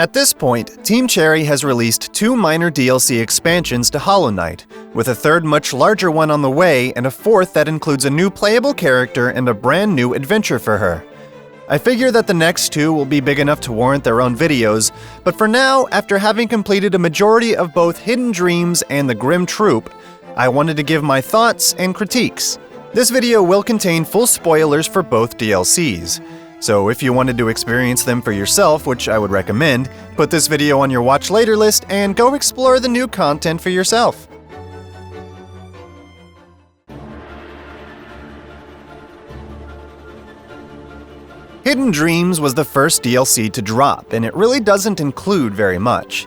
At this point, Team Cherry has released 2 minor DLC expansions to Hollow Knight, with a third much larger one on the way and a fourth that includes a new playable character and a brand new adventure for her. I figure that the next 2 will be big enough to warrant their own videos, but for now, after having completed a majority of both Hidden Dreams and the Grimm Troupe, I wanted to give my thoughts and critiques. This video will contain full spoilers for both DLCs, so if you wanted to experience them for yourself, which I would recommend, put this video on your watch later list and go explore the new content for yourself. Hidden Dreams was the first DLC to drop, and it really doesn't include very much.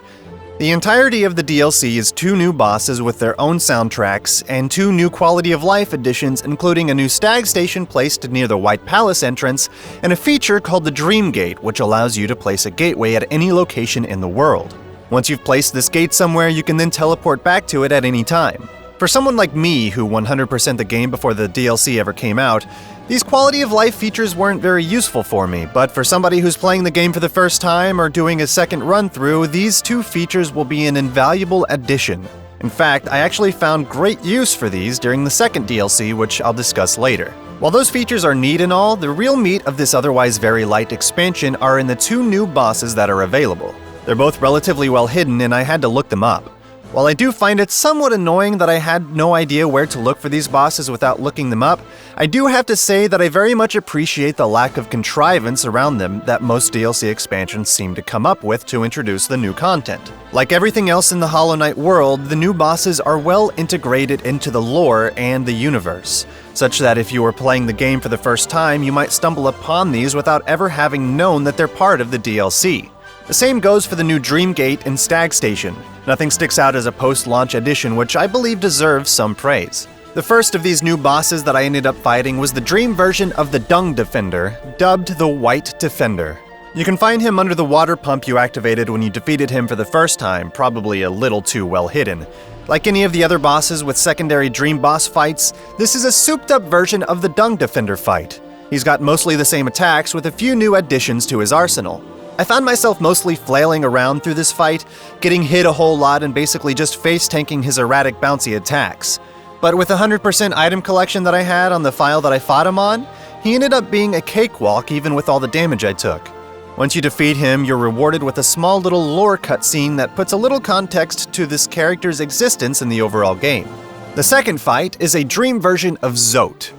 The entirety of the DLC is 2 new bosses with their own soundtracks, and 2 new quality of life additions including a new stag station placed near the White Palace entrance, and a feature called the Dream Gate, which allows you to place a gateway at any location in the world. Once you've placed this gate somewhere, you can then teleport back to it at any time. For someone like me, who 100%ed the game before the DLC ever came out, these quality of life features weren't very useful for me, but for somebody who's playing the game for the first time or doing a second run-through, these 2 features will be an invaluable addition. In fact, I actually found great use for these during the second DLC, which I'll discuss later. While those features are neat and all, the real meat of this otherwise very light expansion are in the 2 new bosses that are available. They're both relatively well hidden, and I had to look them up. While I do find it somewhat annoying that I had no idea where to look for these bosses without looking them up, I do have to say that I very much appreciate the lack of contrivance around them that most DLC expansions seem to come up with to introduce the new content. Like everything else in the Hollow Knight world, the new bosses are well integrated into the lore and the universe, such that if you were playing the game for the first time, you might stumble upon these without ever having known that they're part of the DLC. The same goes for the new Dream Gate and Stag Station. Nothing sticks out as a post-launch addition, which I believe deserves some praise. The first of these new bosses that I ended up fighting was the dream version of the Dung Defender, dubbed the White Defender. You can find him under the water pump you activated when you defeated him for the first time, probably a little too well hidden. Like any of the other bosses with secondary dream boss fights, this is a souped-up version of the Dung Defender fight. He's got mostly the same attacks with a few new additions to his arsenal. I found myself mostly flailing around through this fight, getting hit a whole lot and basically just face-tanking his erratic bouncy attacks. But with the 100% item collection that I had on the file that I fought him on, he ended up being a cakewalk even with all the damage I took. Once you defeat him, you're rewarded with a small little lore cutscene that puts a little context to this character's existence in the overall game. The second fight is a dream version of Zote.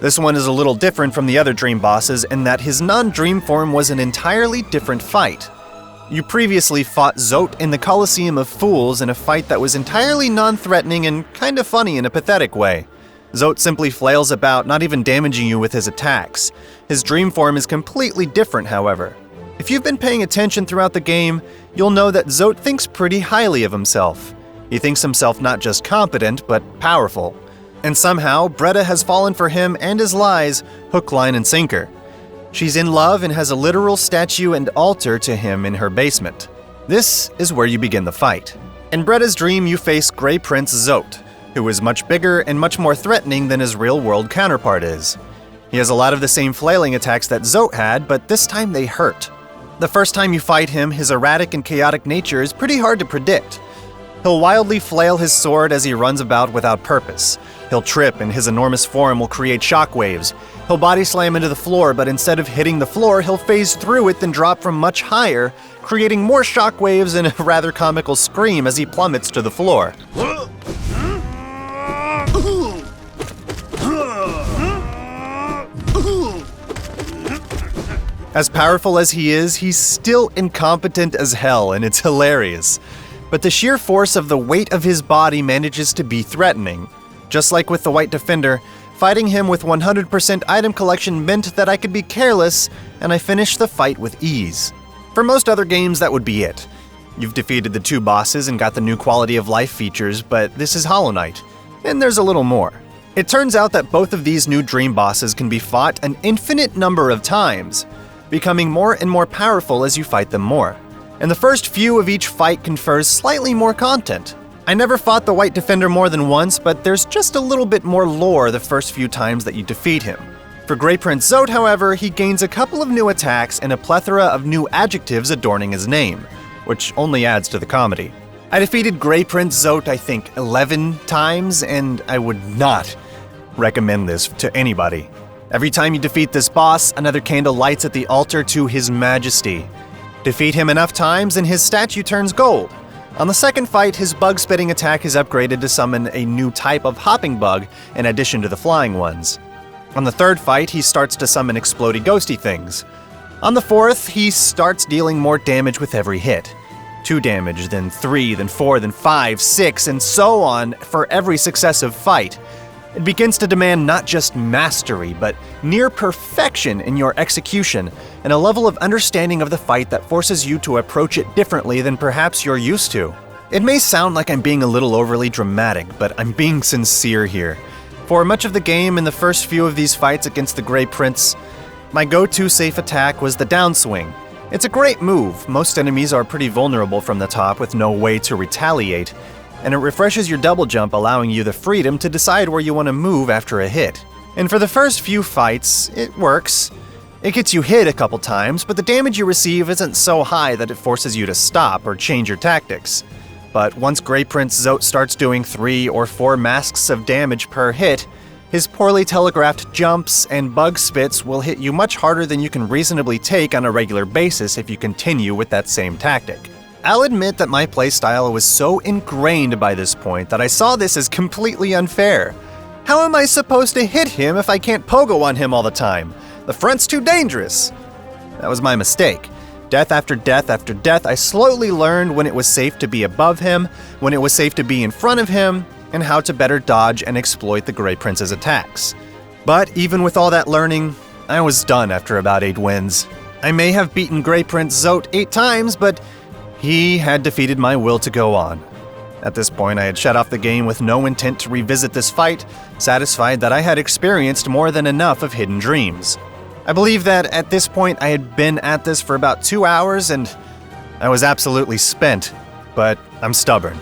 This one is a little different from the other dream bosses in that his non-dream form was an entirely different fight. You previously fought Zote in the Colosseum of Fools in a fight that was entirely non-threatening and kind of funny in a pathetic way. Zote simply flails about, not even damaging you with his attacks. His dream form is completely different, however. If you've been paying attention throughout the game, you'll know that Zote thinks pretty highly of himself. He thinks himself not just competent, but powerful. And somehow, Bretta has fallen for him and his lies, hook, line, and sinker. She's in love and has a literal statue and altar to him in her basement. This is where you begin the fight. In Bretta's dream, you face Grey Prince Zote, who is much bigger and much more threatening than his real-world counterpart is. He has a lot of the same flailing attacks that Zote had, but this time they hurt. The first time you fight him, his erratic and chaotic nature is pretty hard to predict. He'll wildly flail his sword as he runs about without purpose. He'll trip and his enormous form will create shockwaves. He'll body slam into the floor, but instead of hitting the floor, he'll phase through it then drop from much higher, creating more shockwaves and a rather comical scream as he plummets to the floor. As powerful as he is, he's still incompetent as hell, and it's hilarious. But the sheer force of the weight of his body manages to be threatening. Just like with the White Defender, fighting him with 100% item collection meant that I could be careless, and I finished the fight with ease. For most other games, that would be it. You've defeated the 2 bosses and got the new quality of life features, but this is Hollow Knight, and there's a little more. It turns out that both of these new dream bosses can be fought an infinite number of times, becoming more and more powerful as you fight them more. And the first few of each fight confers slightly more content. I never fought the White Defender more than once, but there's just a little bit more lore the first few times that you defeat him. For Grey Prince Zote, however, he gains a couple of new attacks and a plethora of new adjectives adorning his name, which only adds to the comedy. I defeated Grey Prince Zote, I think, 11 times, and I would not recommend this to anybody. Every time you defeat this boss, another candle lights at the altar to His Majesty. Defeat him enough times and his statue turns gold. On the second fight, his bug-spitting attack is upgraded to summon a new type of hopping bug in addition to the flying ones. On the third fight, he starts to summon explodey ghosty things. On the fourth, he starts dealing more damage with every hit. 2 damage, then 3, then 4, then 5, 6, and so on for every successive fight. It begins to demand not just mastery, but near perfection in your execution, and a level of understanding of the fight that forces you to approach it differently than perhaps you're used to. It may sound like I'm being a little overly dramatic, but I'm being sincere here. For much of the game, in the first few of these fights against the Grey Prince, my go-to safe attack was the downswing. It's a great move. Most enemies are pretty vulnerable from the top with no way to retaliate, and it refreshes your double jump, allowing you the freedom to decide where you want to move after a hit. And for the first few fights, it works. It gets you hit a couple times, but the damage you receive isn't so high that it forces you to stop or change your tactics. But once Grey Prince Zote starts doing 3 or 4 masks of damage per hit, his poorly telegraphed jumps and bug spits will hit you much harder than you can reasonably take on a regular basis if you continue with that same tactic. I'll admit that my playstyle was so ingrained by this point that I saw this as completely unfair. How am I supposed to hit him if I can't pogo on him all the time? The front's too dangerous. That was my mistake. Death after death after death, I slowly learned when it was safe to be above him, when it was safe to be in front of him, and how to better dodge and exploit the Grey Prince's attacks. But even with all that learning, I was done after about 8 wins. I may have beaten Grey Prince Zote 8 times, but he had defeated my will to go on. At this point, I had shut off the game with no intent to revisit this fight, satisfied that I had experienced more than enough of Hidden Dreams. I believe that at this point I had been at this for about 2 hours and I was absolutely spent, but I'm stubborn.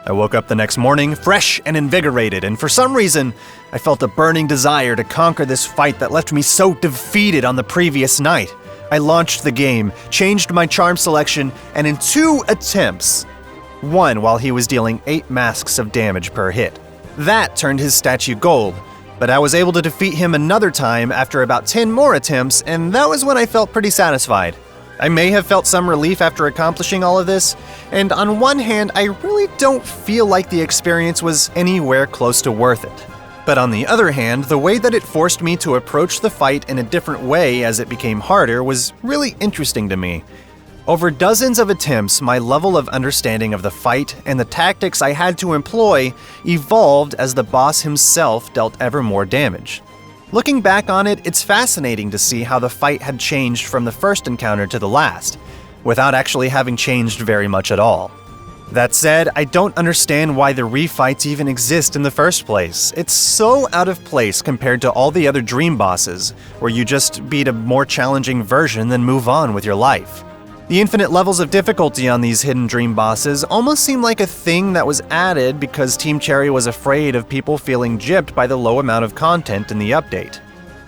I woke up the next morning fresh and invigorated, and for some reason, I felt a burning desire to conquer this fight that left me so defeated on the previous night. I launched the game, changed my charm selection, and in 2 attempts, won while he was dealing 8 masks of damage per hit. That turned his statue gold, but I was able to defeat him another time after about 10 more attempts, and that was when I felt pretty satisfied. I may have felt some relief after accomplishing all of this, and on one hand, I really don't feel like the experience was anywhere close to worth it. But on the other hand, the way that it forced me to approach the fight in a different way as it became harder was really interesting to me. Over dozens of attempts, my level of understanding of the fight and the tactics I had to employ evolved as the boss himself dealt ever more damage. Looking back on it, it's fascinating to see how the fight had changed from the first encounter to the last, without actually having changed very much at all. That said, I don't understand why the refights even exist in the first place. It's so out of place compared to all the other dream bosses, where you just beat a more challenging version then move on with your life. The infinite levels of difficulty on these hidden dream bosses almost seem like a thing that was added because Team Cherry was afraid of people feeling gypped by the low amount of content in the update.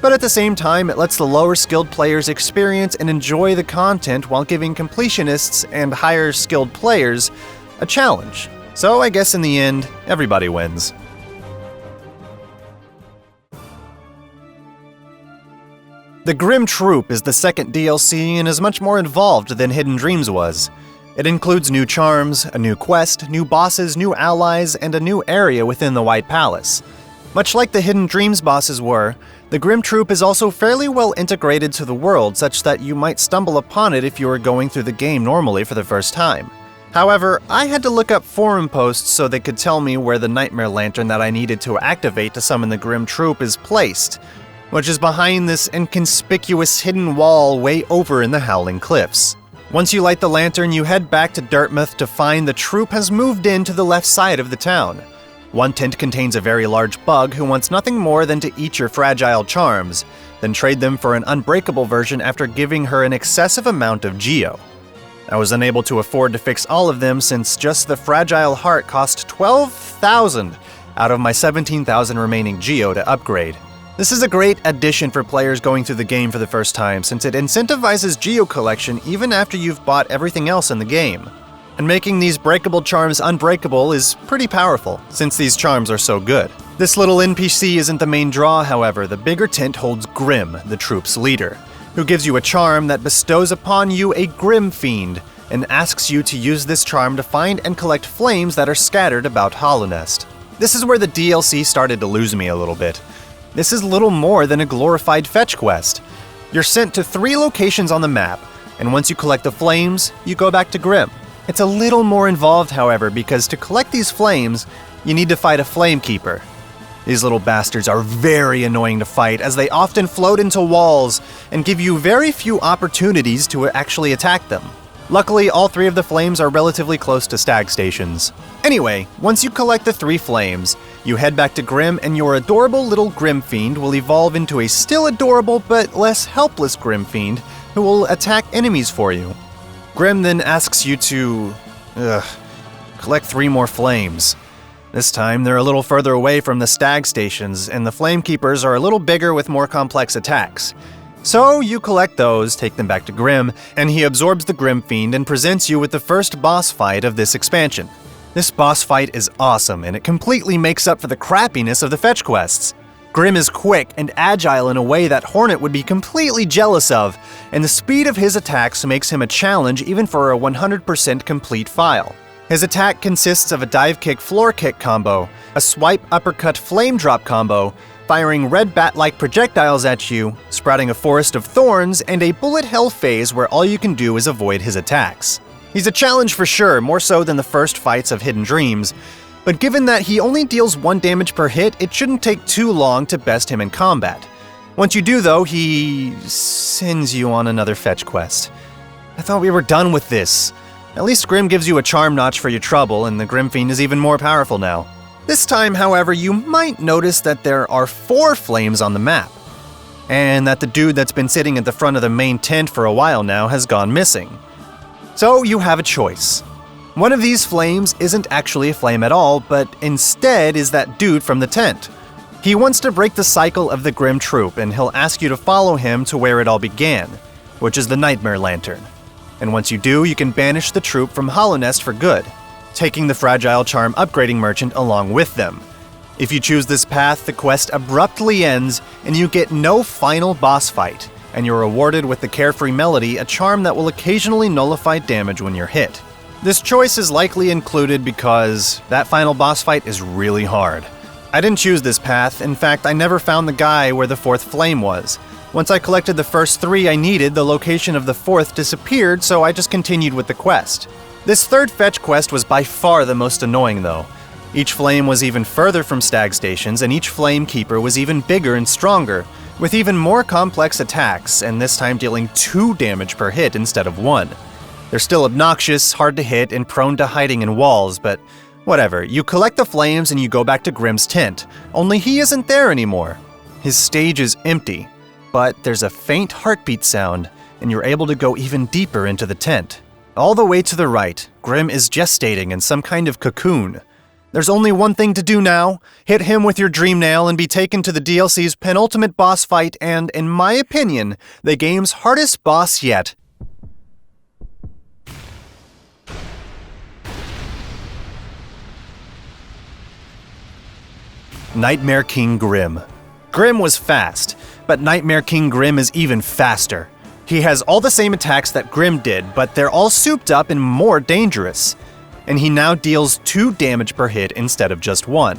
But at the same time, it lets the lower skilled players experience and enjoy the content while giving completionists and higher skilled players a challenge. So I guess in the end, everybody wins. The Grimm Troupe is the second DLC and is much more involved than Hidden Dreams was. It includes new charms, a new quest, new bosses, new allies, and a new area within the White Palace. Much like the Hidden Dreams bosses were, the Grimm Troupe is also fairly well integrated to the world such that you might stumble upon it if you were going through the game normally for the first time. However, I had to look up forum posts so they could tell me where the Nightmare Lantern that I needed to activate to summon the Grimm Troupe is placed, which is behind this inconspicuous hidden wall way over in the Howling Cliffs. Once you light the lantern, you head back to Dirtmouth to find the troupe has moved in to the left side of the town. One tent contains a very large bug who wants nothing more than to eat your fragile charms, then trade them for an unbreakable version after giving her an excessive amount of geo. I was unable to afford to fix all of them since just the fragile heart cost 12,000 out of my 17,000 remaining geo to upgrade. This is a great addition for players going through the game for the first time, since it incentivizes geo-collection even after you've bought everything else in the game. And making these breakable charms unbreakable is pretty powerful, since these charms are so good. This little NPC isn't the main draw, however. The bigger tent holds Grimm, the troupe's leader, who gives you a charm that bestows upon you a Grimm Fiend, and asks you to use this charm to find and collect flames that are scattered about Hollow Nest. This is where the DLC started to lose me a little bit. This is little more than a glorified fetch quest. You're sent to 3 locations on the map, and once you collect the flames, you go back to Grimm. It's a little more involved, however, because to collect these flames, you need to fight a Flame Keeper. These little bastards are very annoying to fight, as they often float into walls and give you very few opportunities to actually attack them. Luckily, all 3 of the flames are relatively close to stag stations. Anyway, once you collect the 3 flames, you head back to Grimm, and your adorable little Grimm Fiend will evolve into a still adorable but less helpless Grimm Fiend who will attack enemies for you. Grimm then asks you to collect 3 more flames. This time, they're a little further away from the stag stations, and the Flame Keepers are a little bigger with more complex attacks. So you collect those, take them back to Grimm, and he absorbs the Grimm Fiend and presents you with the first boss fight of this expansion. This boss fight is awesome, and it completely makes up for the crappiness of the fetch quests. Grimm is quick and agile in a way that Hornet would be completely jealous of, and the speed of his attacks makes him a challenge even for a 100% complete file. His attack consists of a dive kick floor kick combo, a swipe uppercut flame drop combo, firing red bat-like projectiles at you, sprouting a forest of thorns, and a bullet hell phase where all you can do is avoid his attacks. He's a challenge for sure, more so than the first fights of Hidden Dreams, but given that he only deals 1 damage per hit, it shouldn't take too long to best him in combat. Once you do though, he sends you on another fetch quest. I thought we were done with this. At least Grimm gives you a charm notch for your trouble, and the Grimm Fiend is even more powerful now. This time, however, you might notice that there are 4 flames on the map, and that the dude that's been sitting at the front of the main tent for a while now has gone missing. So you have a choice. One of these flames isn't actually a flame at all, but instead is that dude from the tent. He wants to break the cycle of the Grimm Troupe, and he'll ask you to follow him to where it all began, which is the Nightmare Lantern. And once you do, you can banish the troupe from Hollow Nest for good, taking the Fragile Charm Upgrading Merchant along with them. If you choose this path, the quest abruptly ends, and you get no final boss fight, and you're rewarded with the Carefree Melody, a charm that will occasionally nullify damage when you're hit. This choice is likely included because that final boss fight is really hard. I didn't choose this path. In fact, I never found the guy where the 4th flame was. Once I collected the first 3 I needed, the location of the 4th disappeared, so I just continued with the quest. This 3rd fetch quest was by far the most annoying though. Each flame was even further from stag stations, and each flame keeper was even bigger and stronger, with even more complex attacks, and this time dealing 2 damage per hit instead of 1. They're still obnoxious, hard to hit, and prone to hiding in walls, but whatever. You collect the flames and you go back to Grimm's tent, only he isn't there anymore. His stage is empty, but there's a faint heartbeat sound, and you're able to go even deeper into the tent. All the way to the right, Grimm is gestating in some kind of cocoon. There's only one thing to do now: hit him with your dream nail and be taken to the DLC's penultimate boss fight and, in my opinion, the game's hardest boss yet. Nightmare King Grimm. Grimm was fast, but Nightmare King Grimm is even faster. He has all the same attacks that Grimm did, but they're all souped up and more dangerous. And he now deals 2 damage per hit instead of just 1.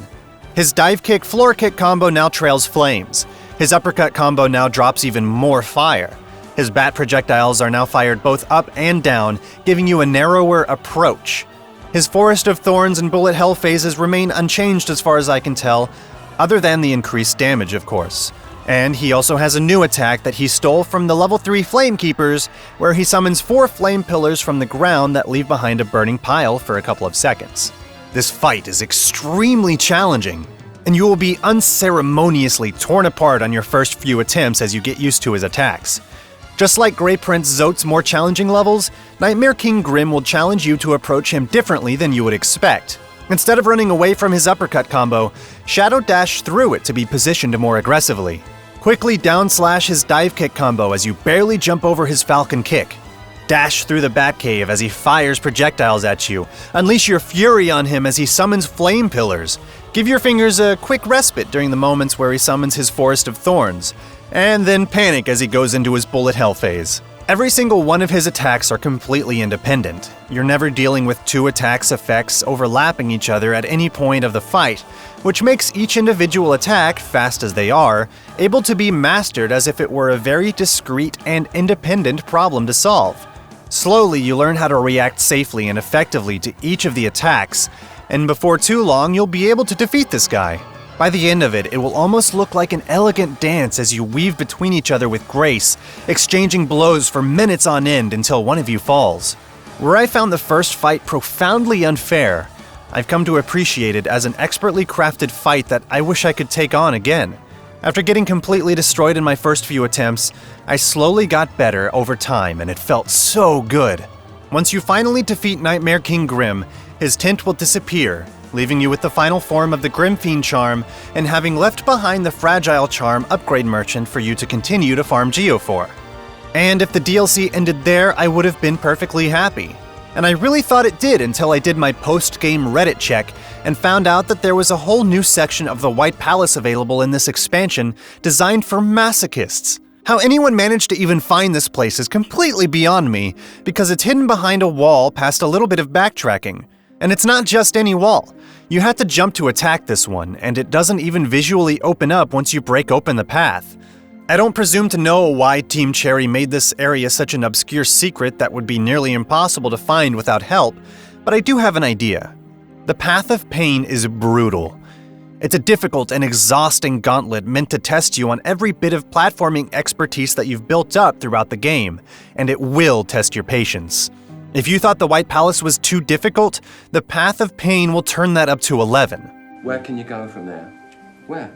His dive kick floor kick combo now trails flames. His uppercut combo now drops even more fire. His bat projectiles are now fired both up and down, giving you a narrower approach. His Forest of Thorns and Bullet Hell phases remain unchanged as far as I can tell, other than the increased damage, of course. And he also has a new attack that he stole from the level 3 Flame Keepers, where he summons 4 flame pillars from the ground that leave behind a burning pile for a couple of seconds. This fight is extremely challenging, and you will be unceremoniously torn apart on your first few attempts as you get used to his attacks. Just like Grey Prince Zote's more challenging levels, Nightmare King Grimm will challenge you to approach him differently than you would expect. Instead of running away from his uppercut combo, Shadow dashed through it to be positioned more aggressively. Quickly down slash his dive kick combo as you barely jump over his falcon kick. Dash through the Batcave as he fires projectiles at you. Unleash your fury on him as he summons flame pillars. Give your fingers a quick respite during the moments where he summons his Forest of Thorns. And then panic as he goes into his bullet hell phase. Every single one of his attacks are completely independent. You're never dealing with two attacks' effects overlapping each other at any point of the fight, which makes each individual attack, fast as they are, able to be mastered as if it were a very discrete and independent problem to solve. Slowly, you learn how to react safely and effectively to each of the attacks, and before too long, you'll be able to defeat this guy. By the end of it, it will almost look like an elegant dance as you weave between each other with grace, exchanging blows for minutes on end until one of you falls. Where I found the first fight profoundly unfair, I've come to appreciate it as an expertly crafted fight that I wish I could take on again. After getting completely destroyed in my first few attempts, I slowly got better over time and it felt so good. Once you finally defeat Nightmare King Grimm, his tint will disappear, leaving you with the final form of the Grim Fiend charm and having left behind the Fragile Charm upgrade merchant for you to continue to farm Geo for. And if the DLC ended there, I would have been perfectly happy. And I really thought it did until I did my post-game Reddit check and found out that there was a whole new section of the White Palace available in this expansion designed for masochists. How anyone managed to even find this place is completely beyond me, because it's hidden behind a wall past a little bit of backtracking. And it's not just any wall. You have to jump to attack this one, and it doesn't even visually open up once you break open the path. I don't presume to know why Team Cherry made this area such an obscure secret that would be nearly impossible to find without help, but I do have an idea. The Path of Pain is brutal. It's a difficult and exhausting gauntlet meant to test you on every bit of platforming expertise that you've built up throughout the game, and it will test your patience. If you thought the White Palace was too difficult, the Path of Pain will turn that up to 11. Where can you go from there? Where?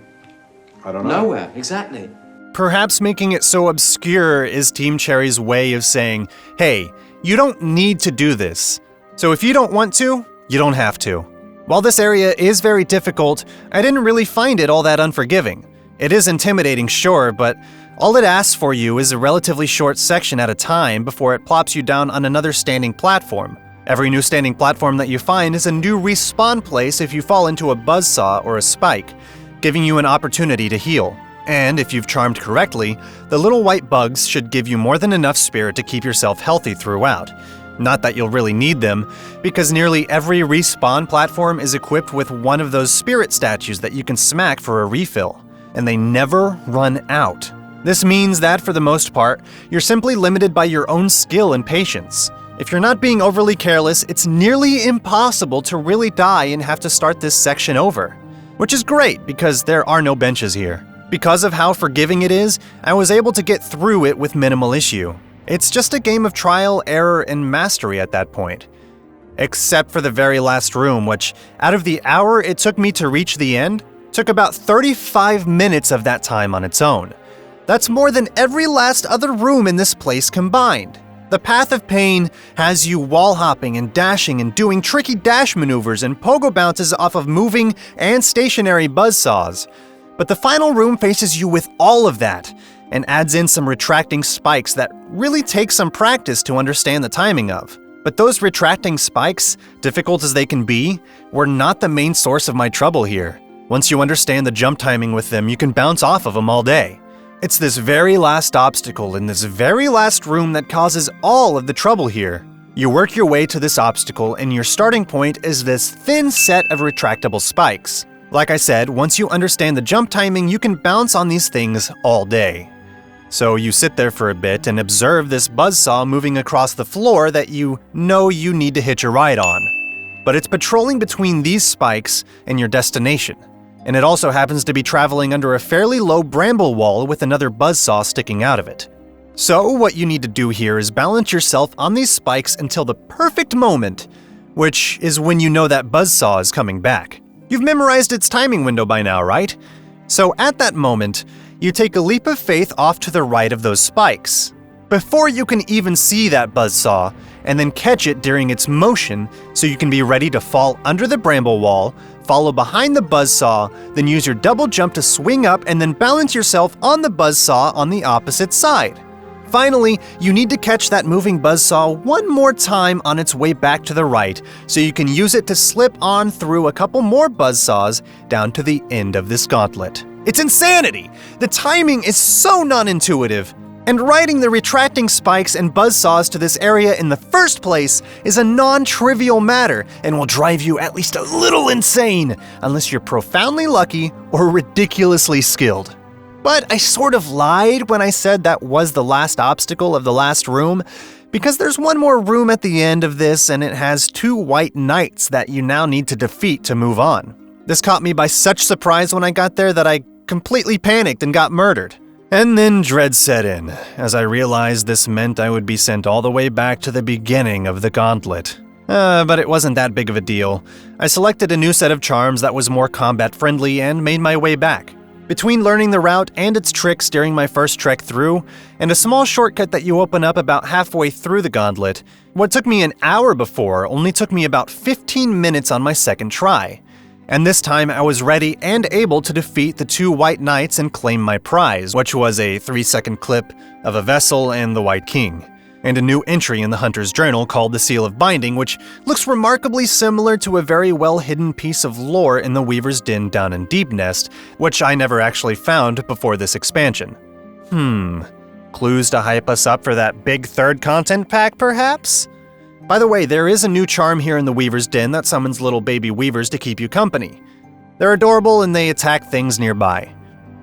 I don't know. Nowhere, exactly. Perhaps making it so obscure is Team Cherry's way of saying, hey, you don't need to do this. So if you don't want to, you don't have to. While this area is very difficult, I didn't really find it all that unforgiving. It is intimidating, sure, but all it asks for you is a relatively short section at a time before it plops you down on another standing platform. Every new standing platform that you find is a new respawn place if you fall into a buzzsaw or a spike, giving you an opportunity to heal. And if you've charmed correctly, the little white bugs should give you more than enough spirit to keep yourself healthy throughout. Not that you'll really need them, because nearly every respawn platform is equipped with one of those spirit statues that you can smack for a refill, and they never run out. This means that, for the most part, you're simply limited by your own skill and patience. If you're not being overly careless, it's nearly impossible to really die and have to start this section over. Which is great, because there are no benches here. Because of how forgiving it is, I was able to get through it with minimal issue. It's just a game of trial, error, and mastery at that point. Except for the very last room, which, out of the hour it took me to reach the end, took about 35 minutes of that time on its own. That's more than every last other room in this place combined. The Path of Pain has you wall hopping and dashing and doing tricky dash maneuvers and pogo bounces off of moving and stationary buzzsaws. But the final room faces you with all of that, and adds in some retracting spikes that really take some practice to understand the timing of. But those retracting spikes, difficult as they can be, were not the main source of my trouble here. Once you understand the jump timing with them, you can bounce off of them all day. It's this very last obstacle in this very last room that causes all of the trouble here. You work your way to this obstacle, and your starting point is this thin set of retractable spikes. Like I said, once you understand the jump timing, you can bounce on these things all day. So you sit there for a bit and observe this buzzsaw moving across the floor that you know you need to hitch a ride on. But it's patrolling between these spikes and your destination. And it also happens to be traveling under a fairly low bramble wall with another buzzsaw sticking out of it. So what you need to do here is balance yourself on these spikes until the perfect moment, which is when you know that buzzsaw is coming back. You've memorized its timing window by now, right? So at that moment, you take a leap of faith off to the right of those spikes. before you can even see that buzzsaw, and then catch it during its motion so you can be ready to fall under the bramble wall, follow behind the buzzsaw, then use your double jump to swing up and then balance yourself on the buzzsaw on the opposite side. Finally, you need to catch that moving buzzsaw one more time on its way back to the right, so you can use it to slip on through a couple more buzzsaws down to the end of this gauntlet. It's insanity! The timing is so non-intuitive, and riding the retracting spikes and buzzsaws to this area in the first place is a non-trivial matter and will drive you at least a little insane, unless you're profoundly lucky or ridiculously skilled. But I sort of lied when I said that was the last obstacle of the last room, because there's one more room at the end of this and it has 2 white knights that you now need to defeat to move on. This caught me by such surprise when I got there that I completely panicked and got murdered. And then dread set in, as I realized this meant I would be sent all the way back to the beginning of the gauntlet. But it wasn't that big of a deal. I selected a new set of charms that was more combat-friendly and made my way back. Between learning the route and its tricks during my first trek through, and a small shortcut that you open up about halfway through the gauntlet, what took me an hour before only took me about 15 minutes on my second try. And this time I was ready and able to defeat the 2 white knights and claim my prize, which was a 3-second clip of a vessel and the White King, and a new entry in the Hunter's Journal called the Seal of Binding, which looks remarkably similar to a very well-hidden piece of lore in the Weaver's Den down in Deep Nest, which I never actually found before this expansion. Clues to hype us up for that big third content pack, perhaps? By the way, there is a new charm here in the Weaver's Den that summons little baby weavers to keep you company. They're adorable and they attack things nearby.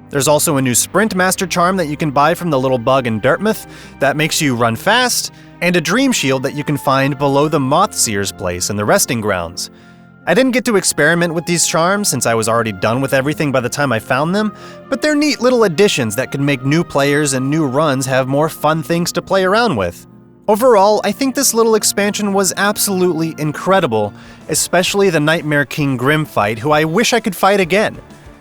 There's also a new Sprint Master charm that you can buy from the little bug in Dirtmouth that makes you run fast, and a Dream Shield that you can find below the Mothseer's place in the resting grounds. I didn't get to experiment with these charms since I was already done with everything by the time I found them, but they're neat little additions that could make new players and new runs have more fun things to play around with. Overall, I think this little expansion was absolutely incredible, especially the Nightmare King Grimm fight, who I wish I could fight again.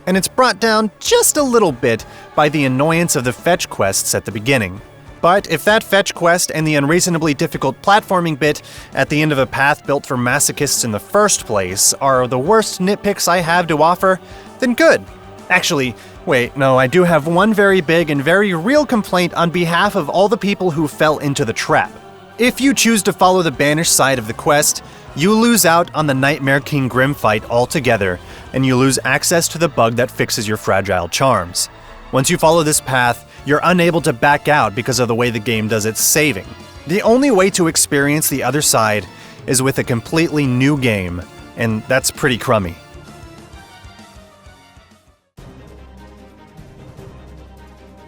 And it's brought down just a little bit by the annoyance of the fetch quests at the beginning. But if that fetch quest and the unreasonably difficult platforming bit at the end of a path built for masochists in the first place are the worst nitpicks I have to offer, then good. Actually, wait, no, I do have one very big and very real complaint on behalf of all the people who fell into the trap. If you choose to follow the banished side of the quest, you lose out on the Nightmare King Grimm fight altogether, and you lose access to the bug that fixes your fragile charms. Once you follow this path, you're unable to back out because of the way the game does its saving. The only way to experience the other side is with a completely new game, and that's pretty crummy.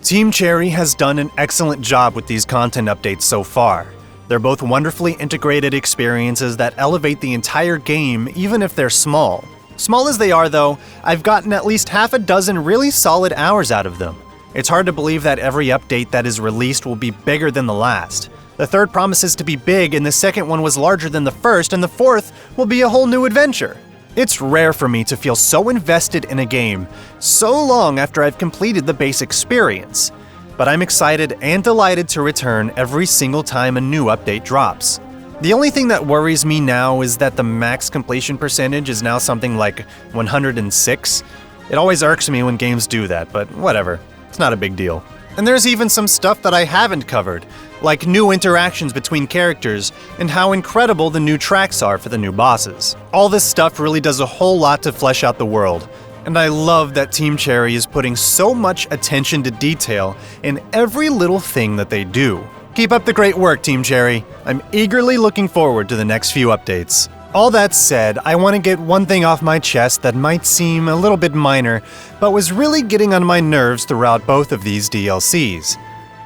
Team Cherry has done an excellent job with these content updates so far. They're both wonderfully integrated experiences that elevate the entire game, even if they're small. Small as they are, though, I've gotten at least half a dozen really solid hours out of them. It's hard to believe that every update that is released will be bigger than the last. The third promises to be big, and the second one was larger than the first, and the fourth will be a whole new adventure. It's rare for me to feel so invested in a game so long after I've completed the base experience, but I'm excited and delighted to return every single time a new update drops. The only thing that worries me now is that the max completion percentage is now something like 106. It always irks me when games do that, but whatever, it's not a big deal. And there's even some stuff that I haven't covered, like new interactions between characters and how incredible the new tracks are for the new bosses. All this stuff really does a whole lot to flesh out the world, and I love that Team Cherry is putting so much attention to detail in every little thing that they do. Keep up the great work, Team Cherry. I'm eagerly looking forward to the next few updates. All that said, I want to get one thing off my chest that might seem a little bit minor, but was really getting on my nerves throughout both of these DLCs.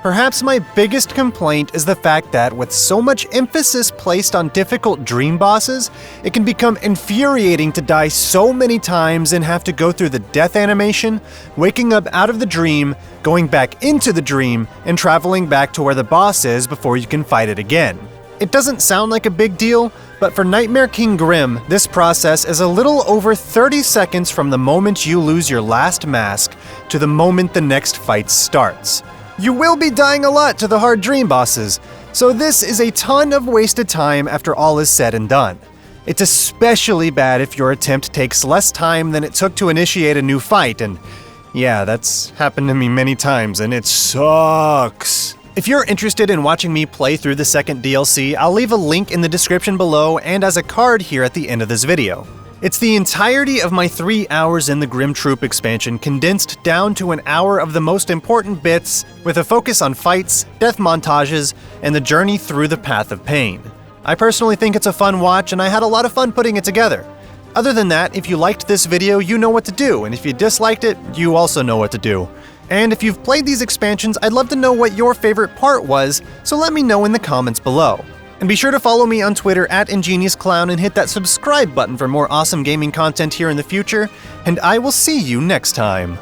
Perhaps my biggest complaint is the fact that with so much emphasis placed on difficult dream bosses, it can become infuriating to die so many times and have to go through the death animation, waking up out of the dream, going back into the dream, and traveling back to where the boss is before you can fight it again. It doesn't sound like a big deal, but for Nightmare King Grimm, this process is a little over 30 seconds from the moment you lose your last mask to the moment the next fight starts. You will be dying a lot to the hard dream bosses, so this is a ton of wasted time after all is said and done. It's especially bad if your attempt takes less time than it took to initiate a new fight, and yeah, that's happened to me many times and it sucks. If you're interested in watching me play through the second DLC, I'll leave a link in the description below and as a card here at the end of this video. It's the entirety of my 3 hours in the Grimm Troupe expansion condensed down to an hour of the most important bits, with a focus on fights, death montages, and the journey through the path of pain. I personally think it's a fun watch and I had a lot of fun putting it together. Other than that, if you liked this video, you know what to do, and if you disliked it, you also know what to do. And if you've played these expansions, I'd love to know what your favorite part was, so let me know in the comments below. And be sure to follow me on Twitter at ingeniousclown and hit that subscribe button for more awesome gaming content here in the future, and I will see you next time.